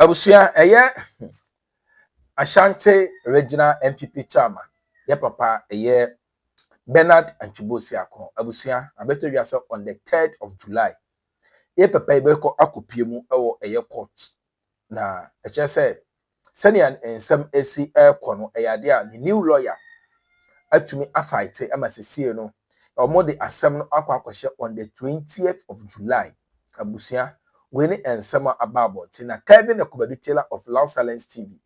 Abusia Ashanti Regional MPP chairman. Ye papa Bernard and Chibosi Akon. Abusia abeto yourself on the 3rd of July. Ye papa ibeko akupiemu court. Na say senior and some AC kono a new lawyer atumi afight amasisi no. Omo de asem no akwa on the 20th of July. Abusia when and summer about na Kevin Ekubadu Taylor of Loud Silence TV.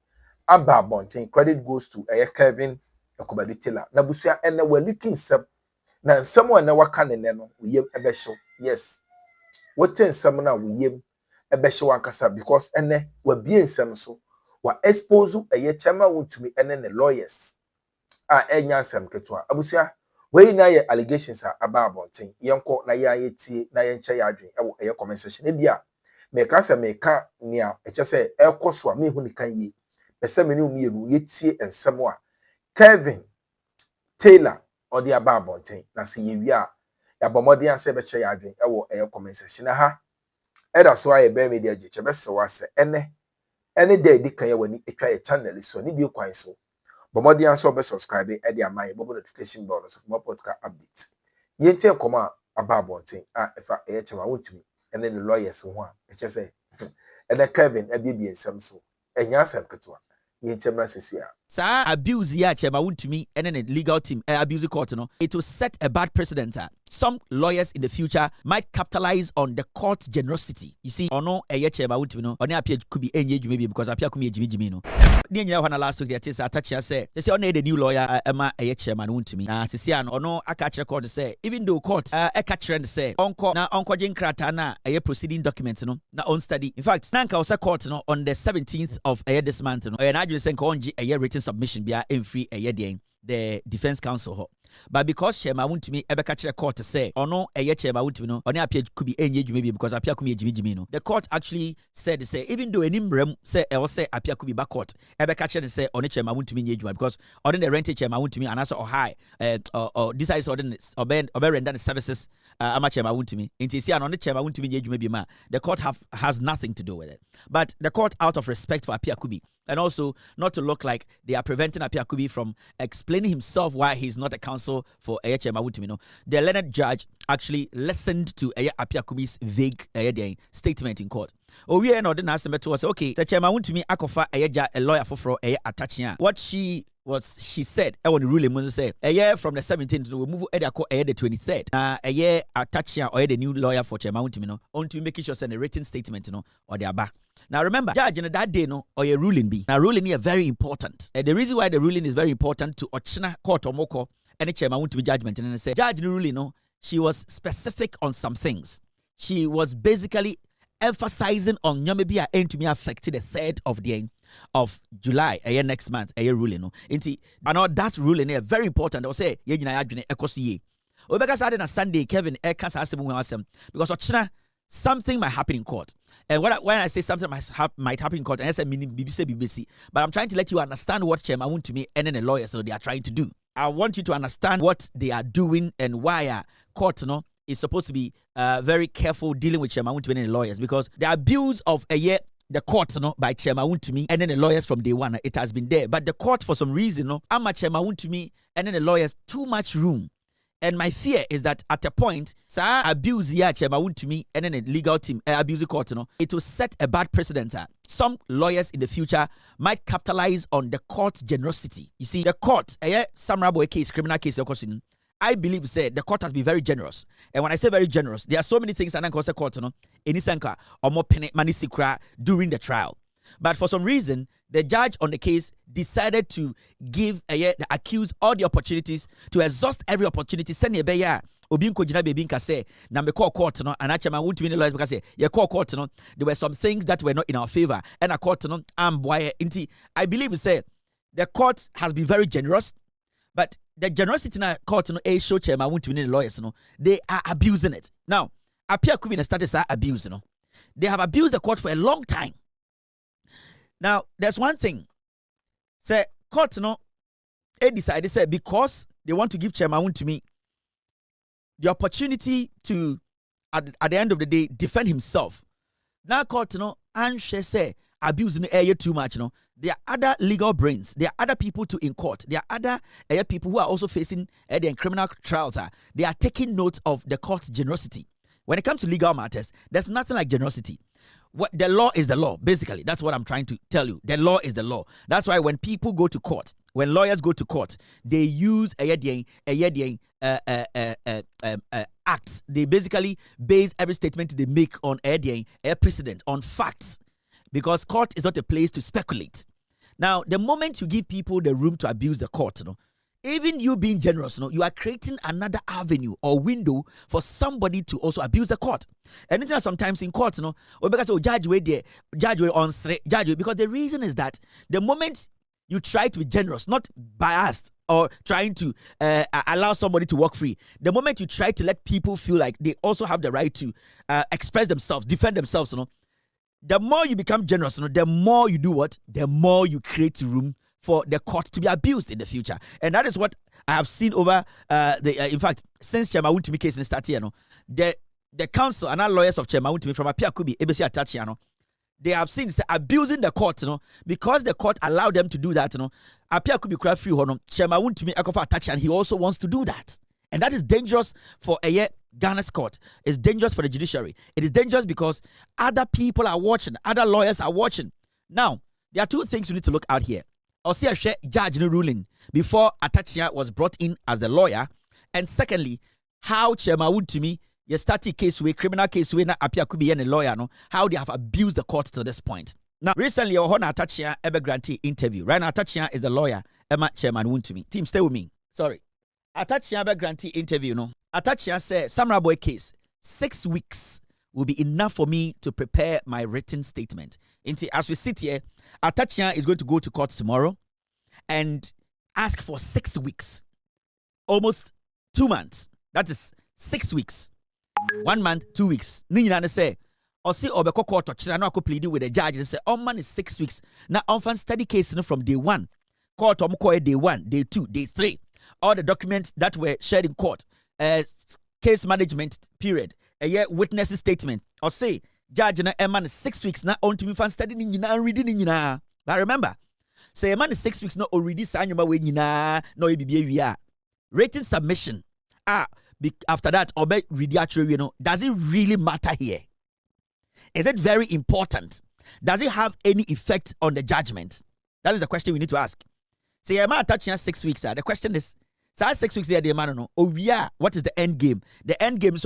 Ababonten credit goes to Kevin Ekubadu Taylor. Na busia ene we looking some na someone na waka ne no we ebehyew. Yes. What ten some na we ebehyew ankasa because ene we bie nsem so wa expose chairman Wontumi ene ne lawyers enya nsem ketwa. Abusia we na ye allegations ababonten yenko na ye tie na ye nche ya adwen e comment section e bia meka se meka nia eche se ekoso a me hu ni kan yi pese me ni umielu yetie ensem a Kevin Taylor or the ababonten na se ye wi a ya bomode an se be che ya adwen e comment section ha eda so aye be media giche be se wa se ene day di kan ye wani etwa ye channel so ni bi kwan so bomode an so be subscribe e di amaye bobo notification bell so for more podcast updates yente koma ababonten efa chema Wontumi ene the lawyers ho a eche se ene Kevin ebibi ensem so enya asem ketwa yente mrasisia Sa abuse ya chema Wontumi and then the legal team abuse court no it will set a bad precedent. Some lawyers in the future might capitalize on the court generosity. You see, ono chema Wontumi no oni appear could be engaged maybe because appear could be Jimmy no. Ni nyina wana last week that is attach say they say ono the new lawyer ema chema Wontumi. Na sisi ano ono aka kire court say even though court aka trend say onko jinkrata na proceeding documents no na on study. In fact, nanka was court no on the 17th of this month no. Na adwene say nko onji written submission bia free the defense counsel ho. But because Chema Wontumi ebeka kire court say ono Chema Wontumi no oni appear could be engaged maybe because appear could be Jimmy no. The court actually said say even though enimrem say e say appear could be back court ebeka kire say oni Chema Wontumi engaged because on the rented Chema Wontumi and also high or this is ordinance or render the services ama Chema Wontumi inti see on Chema Wontumi engaged maybe ma the court has nothing to do with it. But the court out of respect for Apia Kubi and also not to look like they are preventing Apia Kubi from explaining himself why he's not a counsel for Chema Wontumi no. The learned judge actually listened to Apia Kubi's vague statement in court. We are not the answer to us. Okay, the Chema Wontumi akofa a lawyer for attaching. What she said on the ruling Moses say a year from the 17th we move the 23rd a year attaching or the new lawyer for Chema Wontumi no on to making sure send a written statement no or the aba. Now remember, judge in that day no or your ruling be. Now ruling here very important. The reason why the ruling is very important to Ochina court or moko any Chema Wontumi judgment and say judge in the ruling no she was specific on some things. She was basically emphasizing on nyamebia to me affected the 3rd of July next month ruling no. Inti and all that ruling here very important. I say ye nyina adwene ekosi Obeka Saturday na Sunday Kevin Ekas asem because Ochina something might happen in court. And when I say something might happen in court, and I say meaning BBC, but I'm trying to let you understand what Chema Wontumi and then the lawyers they are trying to do. I want you to understand what they are doing and why court is supposed to be very careful dealing with Chema Wontumi and the lawyers because the abuse of the court by Chema Wontumi and then the lawyers from day one, it has been there. But the court for some reason, ama Chema Wontumi and then the lawyers too much room. And my fear is that at a point, abuse Chema Wontumi and then the legal team abuse the court, it will set a bad precedent. Some lawyers in the future might capitalize on the court's generosity. You see, the court, Samrabo case, criminal case, I believe said the court has been very generous. And when I say very generous, there are so many things that can cause a court, in Isanka or more money secret during the trial. But for some reason, the judge on the case decided to give the accused all the opportunities to exhaust every opportunity. Send a beya. Obinko jina bebinka say na me call court no and Chema Wontumi the lawyers because say ye call court no there were some things that were not in our favor and a court no boy inti I believe say the court has been very generous but the generosity in a court no show Chema Wontumi the lawyers no they are abusing it. Now Apia Kubi na status are abusing no. They have abused the court for a long time. Now, there's one thing. Say, court, they decided, say, because they want to give Chema Wontumi the opportunity to, at the end of the day, defend himself. Now, court, and she say, abusing the area too much, there are other legal brains. There are other people in court. There are other people who are also facing criminal trials. They are taking note of the court's generosity. When it comes to legal matters, there's nothing like generosity. What the law is the law, basically. That's what I'm trying to tell you. The law is the law. That's why when people go to court, when lawyers go to court, they use acts. They basically base every statement they make on a precedent, on facts, because court is not a place to speculate. Now, the moment you give people the room to abuse the court, even you being generous, you are creating another avenue or window for somebody to also abuse the court. And sometimes in court, or because judge way on judge, because the reason is that the moment you try to be generous, not biased or trying to allow somebody to walk free, the moment you try to let people feel like they also have the right to express themselves, defend themselves, the more you become generous, the more you do what? The more you create room for the court to be abused in the future. And that is what I have seen over in fact, since Chairman Wontumi case started, the council and our lawyers of Chairman Wontumi from Apiakubi, ABC Atachi, they have seen abusing the court, because the court allowed them to do that, Apiakubi cry free, Chairman Wontumi Akofa Atachi, and he also wants to do that. And that is dangerous for Ghana's court. It's dangerous for the judiciary. It is dangerous because other people are watching, other lawyers are watching. Now, there are two things you need to look out here. Or see a judge ruling before Atachia was brought in as the lawyer, and secondly, how Chairman Wontumi, your static case way, criminal case way, na Apiakubi and a lawyer, how they have abused the court to this point. Now, recently, Atachia ever grantee interview. Right now, Atachia is the lawyer, Emma Chairman Wontumi. Team, stay with me. Sorry. Atachia ever grantee interview, Atachia said, Samra Boy case, 6 weeks will be enough for me to prepare my written statement. As we sit here, Atachia is going to go to court tomorrow and ask for 6 weeks. Almost 2 months. That is 6 weeks. 1 month, 2 weeks. Nina say, or see Obeko court or Chirano plead with the judge and say, oh man, is 6 weeks. Now, on study case from day 1. Court day 1, day 2, day 3. All the documents that were shared in court. Case management period. Witness statement. Or say, judge na man 6 weeks na on to me fan studying and reading. But remember, say a man is 6 weeks not already sign your way no EBBA. Written submission. After that, or read actually, does it really matter here? Is it very important? Does it have any effect on the judgment? That is the question we need to ask. Say a man touching 6 weeks. The question is, 6 weeks there, the man no. Oh yeah, what is the end game? The end game is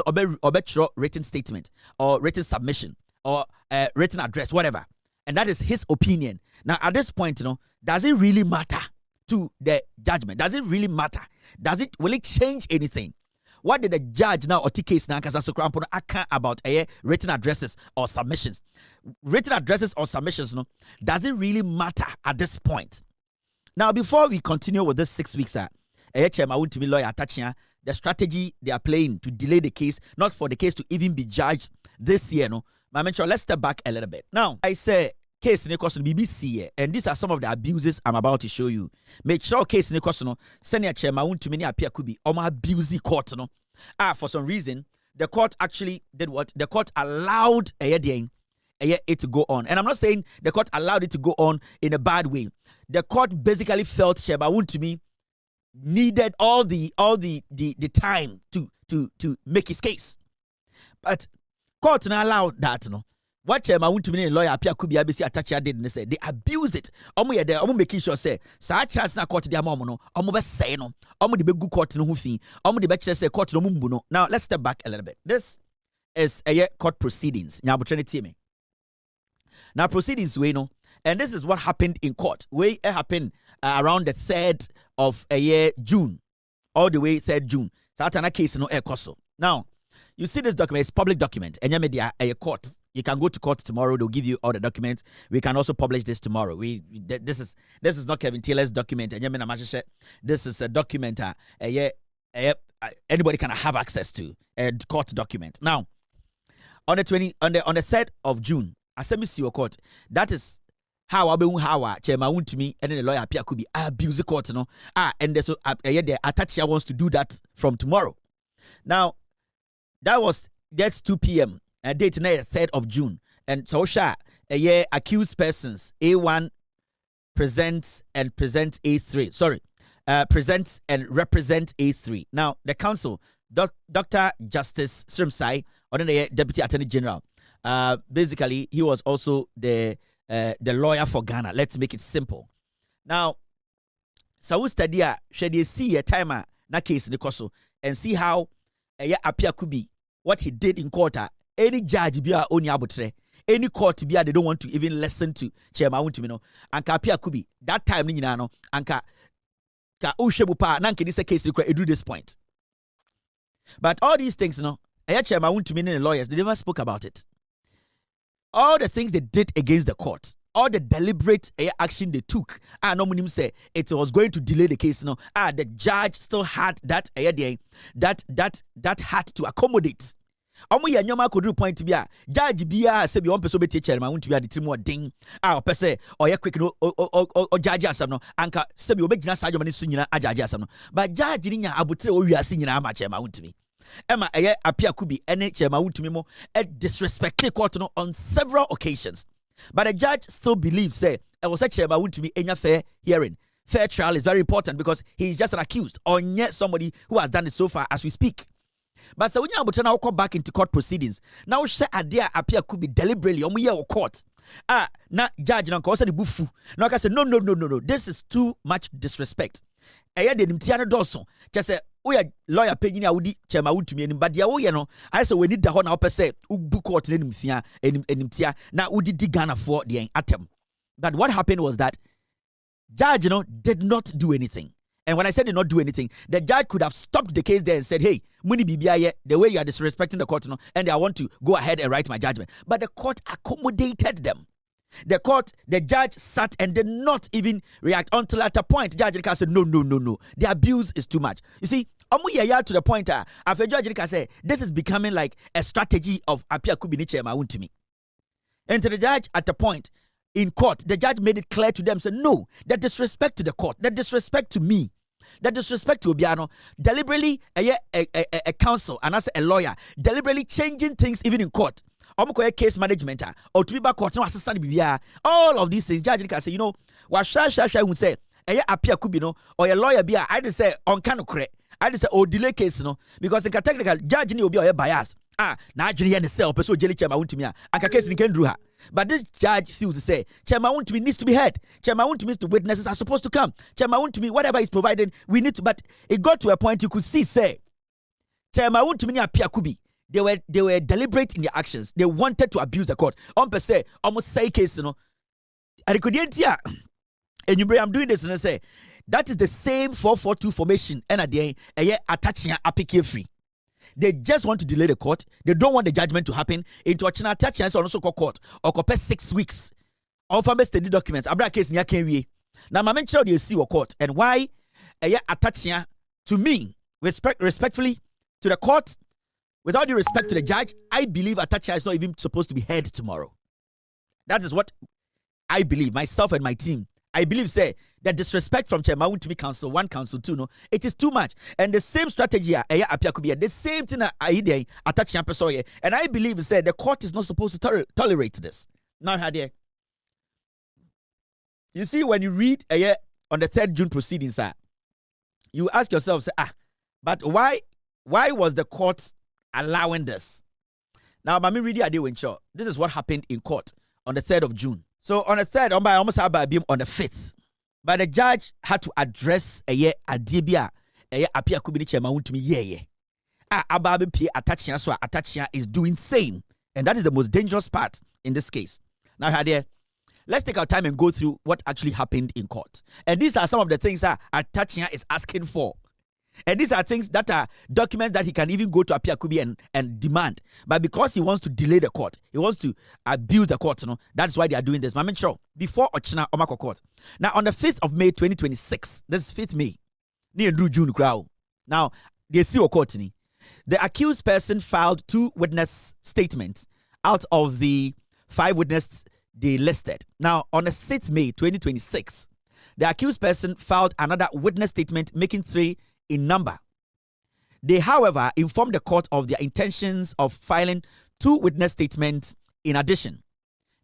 written statement or written submission or written address, whatever. And that is his opinion. Now at this point, does it really matter to the judgment? Does it really matter? Will it change anything? What did the judge now or case now about written addresses or submissions? Written addresses or submissions, does it really matter at this point? Now, before we continue with this 6 weeks, Chairman Wontumi lawyer Atachia, the strategy they are playing to delay the case, not for the case to even be judged this year, let's step back a little bit. Now, I say case in the question BBC, and these are some of the abuses I'm about to show you. Make sure case in the question, senior Chairman Wontumi appear could be abusing court, for some reason, the court actually did what? The court allowed it to go on. And I'm not saying the court allowed it to go on in a bad way. The court basically felt Chairman Wontumi needed all the time to make his case. But court now allowed that, What Chairman Wontumi lawyer appear could be ABC Atachia did and say they abused it. Making sure say chance na court dia no. Be say no. The begu court no hufi. The be say court no mumbu no. Now let's step back a little bit. This is a court proceedings. Now me. Now proceedings we know, and this is what happened in court. It happened around the 3rd of June, all the way 3rd June. Satana case no koso. Now you see this document, it's public document, and media a court. You can go to court tomorrow. They'll give you all the documents. We can also publish this tomorrow. This is not Kevin Taylor's document, and this is a document. Anybody can have access to a court document. Now, on the 3rd of June. Assembly your court. That is how Chairman Wontumi and then the lawyer appear could be abuse the court, and so the Atachia wants to do that from tomorrow. Now, that's 2 p.m. Date tonight, 3rd of June. And so accused persons A1 presents and present A3. Sorry, present and represent A3. Now the counsel, Dr. Justice Srimsai, or the Deputy Attorney General. Basically, he was also the lawyer for Ghana. Let's make it simple. Now, so we study should you see a timer na case the koso and see how Apia Kubi what he did in court. Any judge be only abutre. Any court be they don't want to even listen to Chairman Wontumi no. Anka Apia Kubi that time ni no anka ka ushebu pa na nke this case do this point. But all these things no, Chairman Wontumi and the lawyers they never spoke about it. All the things they did against the court, all the deliberate action they took, no munim say it was going to delay the case. No, the judge still had that had to accommodate. Omo ya nyoma kodu point bia judge bia say bi on person beti Chairman Wontumi ade timu odin person oye quick no o judge asam no anka say bi obegina sa adwoma ne su nyina judge asam no but judge ni nya abotre o wiase nyina ama Chairman Wontumi. Emma Apia Kubi ene Chairman Wontumi mo disrespected court no on several occasions. But the judge still believes say it was a Chairman Wontumi enya fair hearing. Fair trial is very important because he is just an accused or yet somebody who has done it so far as we speak. But so when you are now come back into court proceedings, now share idea Apia Kubi deliberately on your court. Na judge na cause the bufu. Now I say no. This is too much disrespect. De nimtiano doso. Just say we are lawyer paying awudi Chairman Wontumi enim but dia wo ye no I say we need da ho na opese ubu court enimtia enimtia na udi di Ghana for the atem. But what happened was that judge did not do anything. And when I said did not do anything, the judge could have stopped the case there and said, hey, Muni Bibia, the way you are disrespecting the court, and I want to go ahead and write my judgment. But the court accommodated them. The judge sat and did not even react until at a point, Judge Rika said, no. The abuse is too much. You see, to the point, after Judge Rika said, this is becoming like a strategy of Apia Kubi ni Chairman Wontumi. And to the judge at the point, in court, the judge made it clear to them, said, no, the disrespect to the court, the disrespect to me, the disrespect to Obiano, deliberately a counsel and as a lawyer, deliberately changing things even in court. Case management or to be back court, no assistant BBR, all of these things. Judge can say, what Sha would say, Apia Kubino or a lawyer be I just say on cano cre. I just say delay case because the technical judge will be a bias. Now actually the cell person jelly Chairman Wontumi and case can do her. But this judge feels to say Chairman Wontumi needs to be heard. Chairman Wontumi the witnesses are supposed to come. Chairman Wontumi whatever is provided we need to. But it got to a point you could see say Chairman Wontumi and Apia Kubi they were deliberate in their actions. They wanted to abuse the court. Per se almost say case and I'm doing this and I say that is the same 442 formation and at the end attaching applique free. They just want to delay the court. They don't want the judgment to happen. Into a attachment also called court or 6 weeks. All family study documents. Abra case niya kenwie. Now my mention you see what court and why attaching to me respectfully to the court. With all due respect to the judge, I believe attachment is not even supposed to be heard tomorrow. That is what I believe, myself and my team. I believe, say, the disrespect from Chairman Wontumi Council 1, Council 2, it is too much. And the same strategy, the same thing I did attach and I believe, say, the court is not supposed to tolerate this. Now, you see, when you read on the 3rd June proceedings, you ask yourself, say, but why was the court allowing this? Now, Mami Ridi Adewincho, this is what happened in court on the 3rd of June. So on the 3rd, I almost have on the 5th. But the judge had to address Adibia, Apia Kubini Chairman Wontumi, Ababi P attaching, so attaching is doing same. And that is the most dangerous part in this case. Now, let's take our time and go through what actually happened in court. And these are some of the things that attaching is asking for. And these are things that are documents that he can even go to Apia Kubi and demand. But because he wants to delay the court, he wants to abuse the court, that's why they are doing this. But sure, before Ochina Omako Court. Now, on the 5th of May, 2026, this is 5th May, near June crowd. Now, they see a court. The accused person filed 2 witness statements out of the 5 witnesses they listed. Now, on the 6th May, 2026, the accused person filed another witness statement making 3 in number. They, however, informed the court of their intentions of filing 2 witness statements in addition.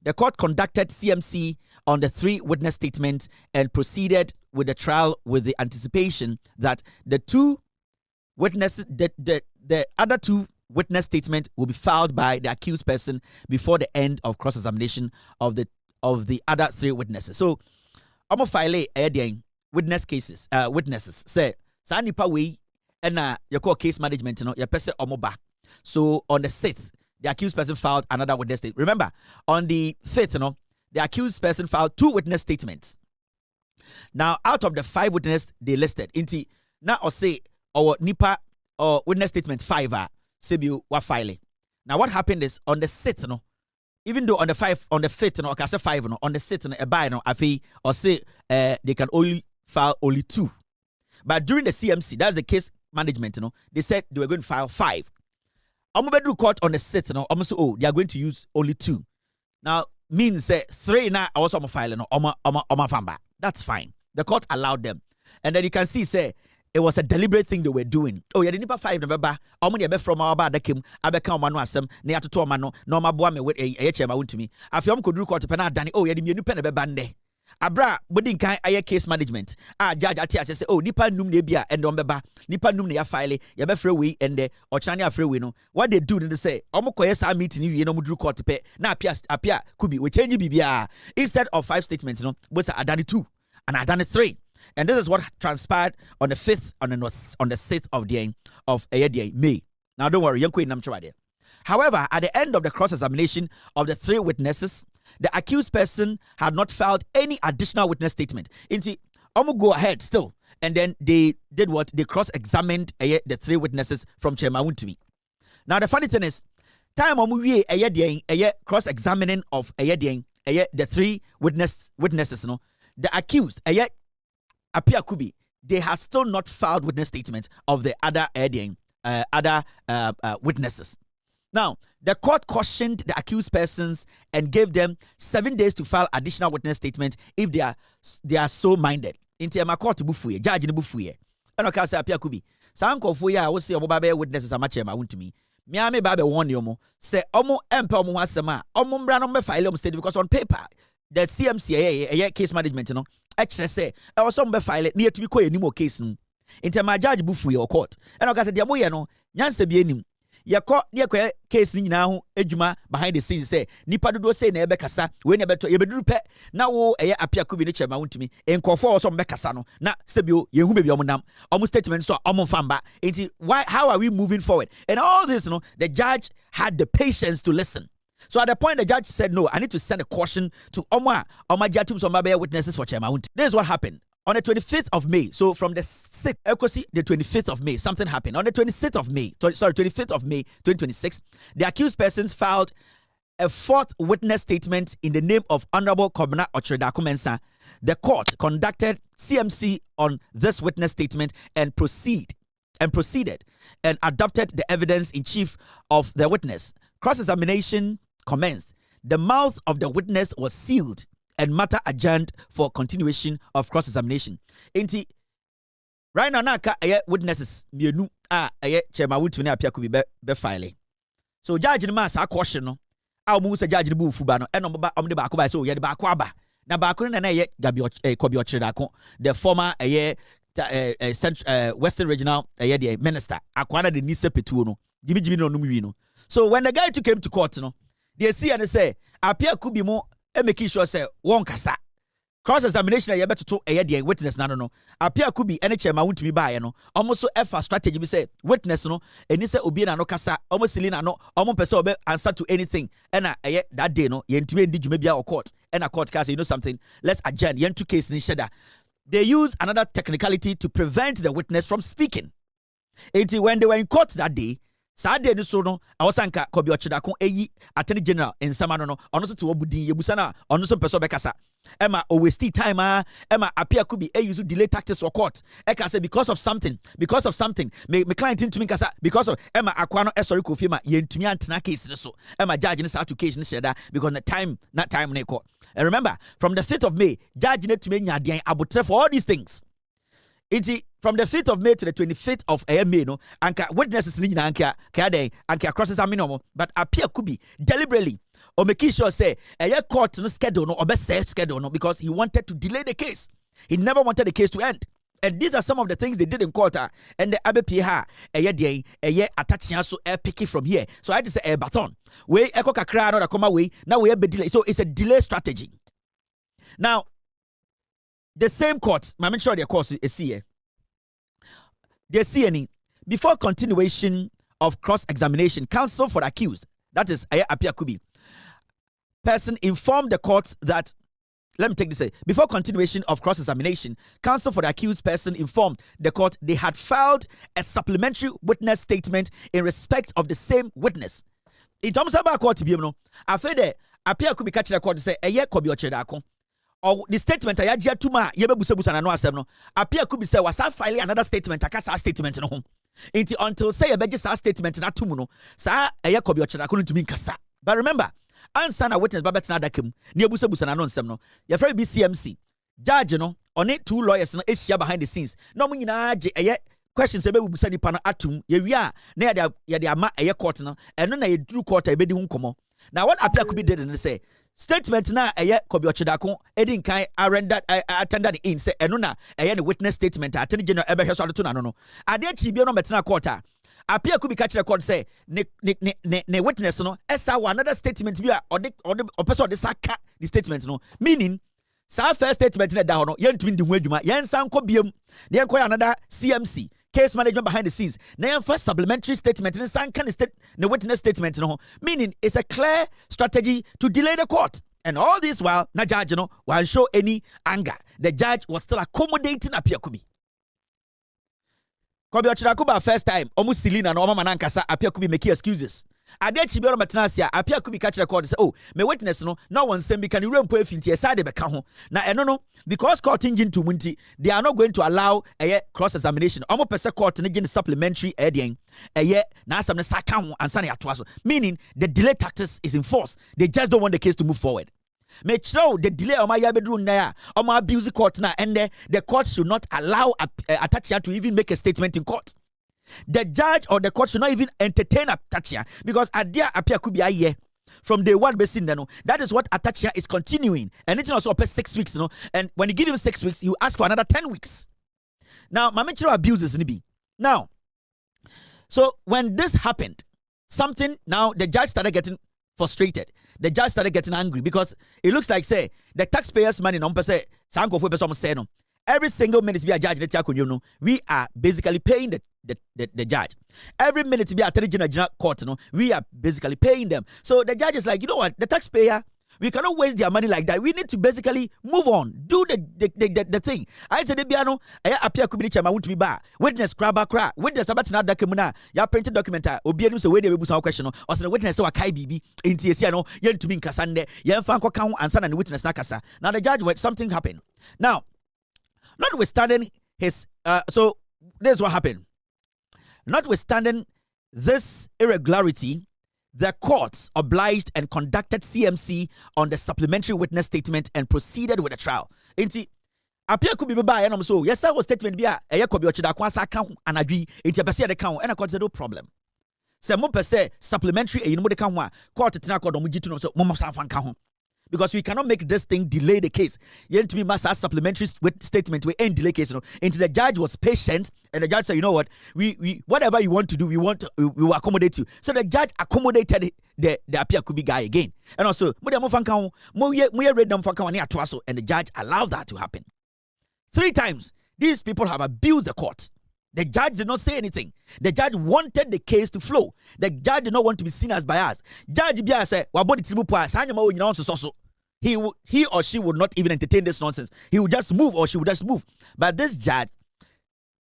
the court conducted CMC on the 3 witness statements and proceeded with the trial with the anticipation that the 2 witnesses, the other 2 witness statements will be filed by the accused person before the end of cross-examination of the other 3 witnesses. So, I'm file witness cases, witnesses. Say, sa nipa we and your call case management, you know, your person omoba. So on the 6th, the accused person filed another witness statement. Remember, on the 5th, you know, the accused person filed 2 witness statements. Now, out of the 5 witnesses they listed, inti now or say or nipa or witness statement 5 sebu wa file. Now, what happened is on the 6th, you know, even though on the 5th, you know, okay, say 5, you know, on the 6th, you know, a buy, you know, afi or say they can only file only 2. But during the CMC, that's the case management, you know, they said they were going to file 5. Bedroom court on the 6th, you know, almost they are going to use only 2. Now means 3 now also file, no, famba. That's fine. The court allowed them, and then you can see say it was a deliberate thing they were doing. Oh, yeah, the nipa 5 November. Omo from our bad kim. Abeka omano asem. Ne atoto omano. No maboa me with a chema Wontumi. Afiom could court pena dani. Oh, yeah, the new pen bande. Abra, budding kind aye case management. Judge Atia say, oh, nipa num nebia and ombeba. Nipa num ne ya file. Ya be free and the or chania free no. What they do, they say, Omo koyesa meeting you no mudru court pe. Na apia could be we change bibia. Instead of 5 statements, you know, but I done 2 and I done 3. And this is what transpired on the 5th, on the 6th of May. Now, don't worry, however, at the end of the cross-examination of the 3 witnesses, the accused person had not filed any additional witness statement. Inti, go ahead still. And then they did what? They cross-examined the 3 witnesses from Chairman Wontumi. Now, the funny thing is, time cross-examining of the 3 witnesses, no, the accused, Apia Kubi, they had still not filed witness statements of the other witnesses. Now, the court cautioned the accused persons and gave them 7 days to file additional witness statements if they are so minded. Into my court bufuye, judge ni bufuye. And I can say Apia Kubi. Sanko fuya, I will say omo witnesses amache ma Wontumi. Me babe warn you say omo empe omo wasema omo mbra no me file omo state because on paper the CMC case management, you know, actually say I was some file near to be quite any more case. Into my judge bufu your court. And I said, Yamoya no, Yanse Bienim. Ya court near case now, ejuma behind the scenes say, Nipa do say nebe kasa, when you better pet. Now appear could be nature mount to me, and call for some becasano. Na Sebio, you who may be omonam, almost statement so omon famba. Why how are we moving forward? And all this, you know, the judge had the patience to listen. So at the point the judge said, no, I need to send a caution to Oma Jatum Somabe witnesses for Chairman. This is what happened. On the 25th of May, so from the 6th, the 25th of May, something happened. On the 26th of May, 25th of May, 2026, the accused persons filed a 4th witness statement in the name of Honorable Kobna Ochredaku Mensah. The court conducted CMC on this witness statement and proceeded and adopted the evidence in chief of the witness. Cross-examination commenced. The mouth of the witness was sealed and matter adjourned for continuation of cross-examination. Inti right now naka witnesses mienu Chairman Wontumi apia could be filing. So judge ni masa caution no. Mu say judge ni bu fuba no eno omde ba ko ba so ye de ba ko aba. Na ba ko na Gabi Kobi Ochredako, the former Western Regional the minister. Akwana de nise petuo no. Jimmy no numi no. So when the guy came to court, no, they see and they say, Apia could be more making sure say one kasa. Cross-examination you better to the witness no. Apia could be any Chairman Wontumi buy no. Almost so effort strategy we say witness no and say obi na no kasa almost selina no almost person be answer to anything. And that day no yentumi ndi dwuma bia court. And a court case, you know something, let's adjourn yentu case ni sheda. They use another technicality to prevent the witness from speaking. Until when they were in court that day, Saturday ni so no awosanka Kobi Ochredako Attorney General in Samano no ono so to obudi yebusana ono so person bekasa Emma waste time Emma appear could be use delay tactics for court eka say because of something me client into me kasa because of Emma akwano sorry ko fima yentumi antena case ni so Emma judge ni sa to case ni sheda because the time not time na court. And remember from the 5th of May judge need to make nya abotre for all these things. It's from the 5th of May to the 25th of May, no, and witnesses ni anka kade anka cross examine but appear could be deliberately or making sure say a court no schedule no or best schedule no because he wanted to delay the case. He never wanted the case to end. And these are some of the things they did in court. And the ABPH, a year attaching so pick it from here. So I just say a baton. We echo kakra no come away. Now we have a delay. So it's a delay strategy. Now, the same court, I'm sure the court is here. They see any before continuation of cross-examination, counsel for the accused, that is Apia Kubi, person informed the court that. Let me take this. Before continuation of cross-examination, counsel for the accused person informed the court they had filed a supplementary witness statement in respect of the same witness. In terms of our court, I feel that Apia could be catching the court to say, a year could be or the statement I had to my Yebusa and no assembly. Apia could be said, was I filing another statement, a cassa statement in home. Until say a better statement in a tumuno, sa a year could be according to me, cassa. But remember, answer na witness babet na dakem ne abusabusa na no nsem no ye fra BCMC judge no on it two lawyers no ehia behind the scenes no mo nyina age eye questions e be busa nipa no atum ye wi a na ye de ama eye court no eno na ye duru court e be di hu nkomo na what Apia could be did and say statement na eye kobi ochidako edin kan arrender attended in say eno na eye ne witness statement attorney general ebe hwe so adoto na no ade chi bi no metena court a Apia could be catch the court say ne witness no esa another statement bi or the person the saka the statement no meaning sa first statement na da no yentumi ndi hu adwuma yensan kɔ biem na yenkoya another CMC case management behind the scenes na yenfa supplementary statement ne san kan the witness statement no meaning it's a clear strategy to delay the court. And all this while na judge no won't show any anger. The judge was still accommodating Apia Kubi. Kobi Ochirakuba first time, almost Selina no mama nankasa Apia Kubi make excuses. Ade chibero matnasia Apia Kubi catch record say, oh, me witness no one send can you rempo efinti esade beka ho. Na eno no because court engine to munti, they are not going to allow a cross examination. Omo pese court engine supplementary edien. Na asam ne saka ho ansa na yatoa so. Meaning the delay tactics is in force. They just don't want the case to move forward. Me show the delay on my bedroom na on my abuse court na and the court should not allow Atachia to even make a statement in court. The judge or the court should not even entertain Atachia because Adia Apia could be a year from day one basin. That is what Atachia is continuing, and it's also up 6 weeks. And when you give him 6 weeks, you ask for another 10 weeks. Now, Mamechiro abuses Nibi. Now, so when this happened, something now the judge started getting frustrated. The judge started getting angry because it looks like say the taxpayers' money every single minute we are judge we are basically paying the judge. Every minute we are telling general court, we are basically paying them. So the judge is like, you know what, the taxpayer, we cannot waste their money like that. We need to basically move on, do the thing. I said, "Biano, I appear to be chairman Wontumi ba witness cra witness about na document ya printed document obianu se we dey busa question or say witness so akai bibi enti esia no yentumi nkasa nde yemfa nkoka ho ansa na the witness na kasa." Now the judge when something happened. Now, notwithstanding his so this is what happened. Notwithstanding this irregularity, the courts obliged and conducted CMC on the supplementary witness statement and proceeded with the trial. Inti appear could be by and so yes, I was statement be a could be account and agree into a account and I consider no problem. Say mo per se supplementary a the count court to because we cannot make this thing delay the case. You to be must have supplementary statement we end delay case. Into the judge was patient and the judge said, you know what, we whatever you want to do, we will accommodate you. So the judge accommodated the Apia Kubi guy again. And also, and the judge allowed that to happen. 3 times, these people have abused the court. The judge did not say anything. The judge wanted the case to flow. The judge did not want to be seen as biased. Judge Bia said, he or she would not even entertain this nonsense. He would just move or she would just move. But this judge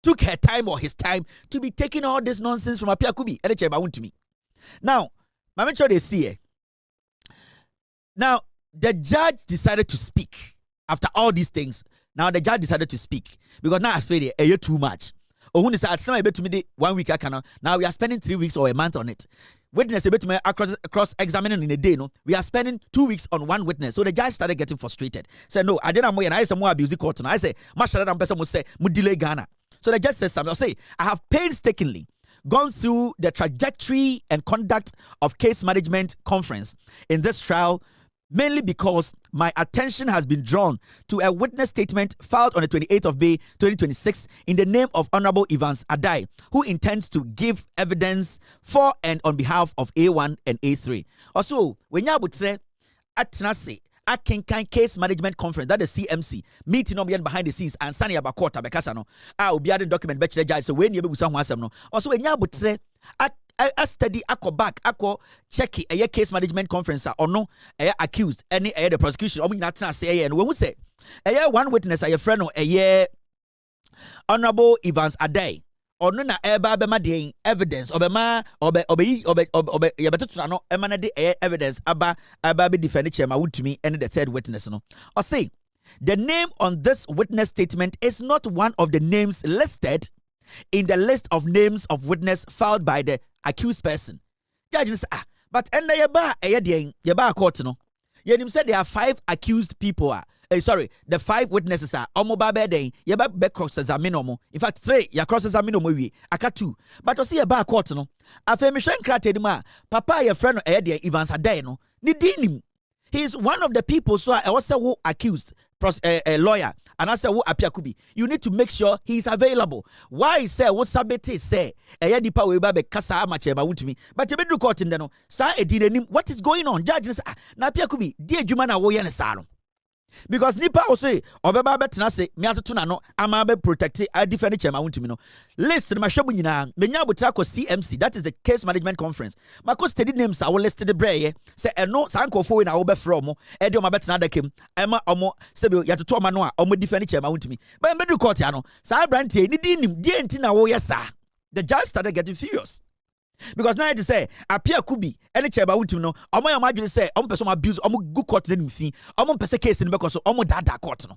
took her time or his time to be taking all this nonsense from Apia Kubi. Now, I'm sure they see it. Now, the judge decided to speak after all these things. Now, the judge decided to speak because now I feel a year too much. Oh, when at some to me 1 week, now we are spending 3 weeks or a month on it. Witness a bit to me across examining in a day. No, we are spending 2 weeks on one witness. So the judge started getting frustrated. Said, no, I didn't know. And I said, more abuse court. And I say, much other person would say, delay Ghana. So the judge says something. I'll say, I have painstakingly gone through the trajectory and conduct of case management conference in this trial, mainly because my attention has been drawn to a witness statement filed on the 28th of May 2026 in the name of Honorable Evans Adai, who intends to give evidence for and on behalf of A1 and A3. Also, when you say atnase akenkan case management conference, that is CMC meeting on behind the scenes and Sani Abakota bekasa no obi ade document be judge so when you be busa ho asem no. Also when you say a study akọ back akọ check a case management conference or no accused any the prosecution omo nyina tena say and when we say one witness a friend no Honorable Evans Adai or no na eba be ma de evidence obema obe ye beto no ema na de evidence aba be defend chairman Wontumi and the third witness no or say the name on this witness statement is not one of the names listed in the list of names of witness filed by the accused person. Judge say, but enda yeba court no. Yenim said there are 5 accused people. The 5 witnesses are omo ba be den yeba be cross examine omo. In fact 3 ya cross examine omo wi aka 2. But osi yeba court no. Afa me hwe nkrate di ma papa ye friend no Evans Adai no. Ni dinim. He is one of the people so I also who accused a lawyer and I say who Apiakubi. You need to make sure he is available. Why say what sabete say dipa we ba be kasa amache ba Wontumi. But you be do court in no. Sa edinim what is going on? Judge say na Apiakubi di adwuma na wo ye ne sa no. Because nipa o say obeba betena say me atoto na no ama be protect a defend chairman Wontumi no. List ma hwemu nyina menya botra ko CMC, that is the case management conference. Mako study names are listed breye say eno sankofo we na wo be from e de o ma betena dakem ema omo se be yatoto oma no a omo defend chairman Wontumi. But me do court ya no sa brantie ni di nim di enti na wo ye sa. The judge started getting furious. Because now it say Apiakubi any chairman Wontumi no omo ya madwene say omo person abuse omo go court na nim fi omo pese case ni be ko so omo dada court no.